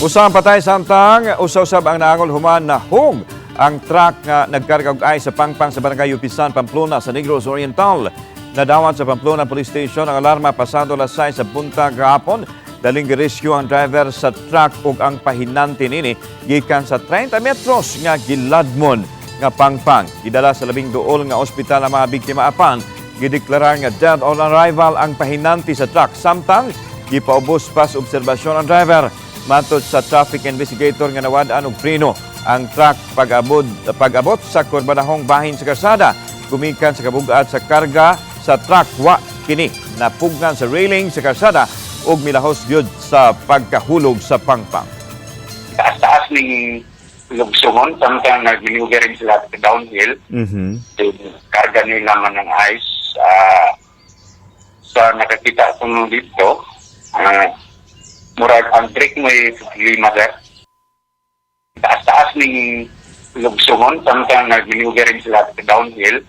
Usang patay samtang usaw-usab ang naangol human na hug ang truck nga nagkarga og ice sa pangpang sa barangay Yupisan, Pamplona sa Negros Oriental. Nadawat sa Pamplona Police Station ang alarma pasado alas 6 sa buntag gahapon. Daling girescue ang driver sa truck ug ang pahinanti nini gikan sa 30 metros nga giladmon nga pangpang. Gidala sa labing duol nga ospital ang mga biktima apan. Gideklarar nga dead on arrival ang pahinanti sa truck. Samtang gipaubos pa sa obserbasyon ang driver. Matod sa traffic investigator nga nawad-an og preno ang truck pag-abot sa kurbadahong bahin sa kalsada. Gumikan sa kabugat sa karga sa truck wa kini napugnan sa railing sa kalsada ug milahos gyud sa pagkahulog sa pangpang. Taas-taas ning lugsungon samtang nagminugarin sila sa downhill. Karga nila man ng ice. Sa nakakita ko nung dito, murag ang brake may lima sir. Taas-taas ning lugsungon samtang nagminugarin sila sa downhill.